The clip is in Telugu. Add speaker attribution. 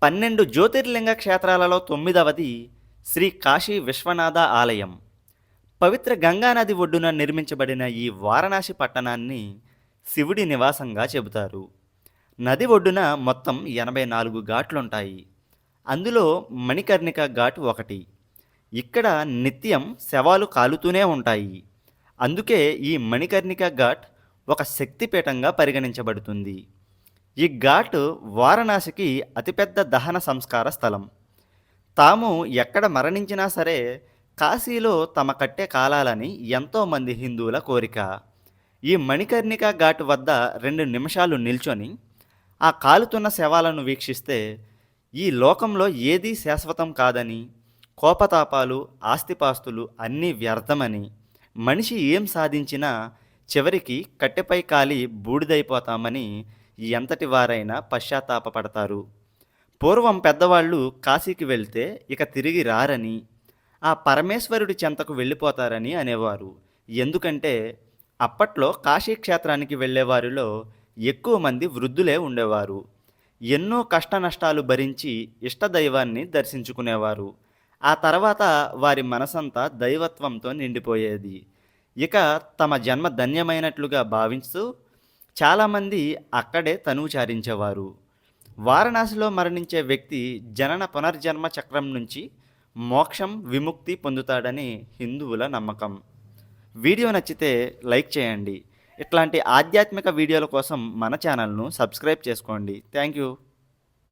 Speaker 1: 12 జ్యోతిర్లింగ క్షేత్రాలలో 9వది శ్రీ కాశీ విశ్వనాథ ఆలయం. పవిత్ర గంగానది ఒడ్డున నిర్మించబడిన ఈ వారణాసి పట్టణాన్ని శివుడి నివాసంగా చెబుతారు. నది ఒడ్డున మొత్తం 84 ఘాట్లుంటాయి. అందులో మణికర్ణిక ఘాట్ ఒకటి. ఇక్కడ నిత్యం శవాలు కాలుతూనే ఉంటాయి. అందుకే ఈ మణికర్ణిక ఘాట్ ఒక శక్తిపీఠంగా పరిగణించబడుతుంది. ఈ ఘాట్ వారణాసికి అతిపెద్ద దహన సంస్కార స్థలం. తాము ఎక్కడ మరణించినా సరే కాశీలో తమ కట్టె కాలాలని ఎంతోమంది హిందువుల కోరిక. ఈ మణికర్ణిక ఘాట్ వద్ద 2 నిమిషాలు నిల్చొని ఆ కాలుతున్న శవాలను వీక్షిస్తే ఈ లోకంలో ఏదీ శాశ్వతం కాదని, కోపతాపాలు, ఆస్తిపాస్తులు అన్నీ వ్యర్థమని, మనిషి ఏం సాధించినా చివరికి కట్టెపై కాలి బూడిదైపోతామని ఎంతటి వారైనా పశ్చాత్తాపపడతారు. పూర్వం పెద్దవాళ్ళు కాశీకి వెళ్తే ఇక తిరిగి రారని, ఆ పరమేశ్వరుడి చెంతకు వెళ్ళిపోతారని అనేవారు. ఎందుకంటే అప్పట్లో కాశీ క్షేత్రానికి వెళ్ళేవారిలో ఎక్కువ మంది వృద్ధులే ఉండేవారు. ఎన్నో కష్టనష్టాలు భరించి ఇష్టదైవాన్ని దర్శించుకునేవారు. ఆ తర్వాత వారి మనసంతా దైవత్వంతో నిండిపోయేది. ఇక తమ జన్మ ధన్యమైనట్లుగా భావిస్తూ చాలామంది అక్కడే తనువు చారించేవారు. వారణాసిలో మరణించే వ్యక్తి జనన పునర్జన్మ చక్రం నుంచి మోక్షం, విముక్తి పొందుతాడని హిందువుల నమ్మకం. వీడియో నచ్చితే లైక్ చేయండి. ఇట్లాంటి ఆధ్యాత్మిక వీడియోల కోసం మన ఛానల్ను సబ్స్క్రైబ్ చేసుకోండి. Thank you.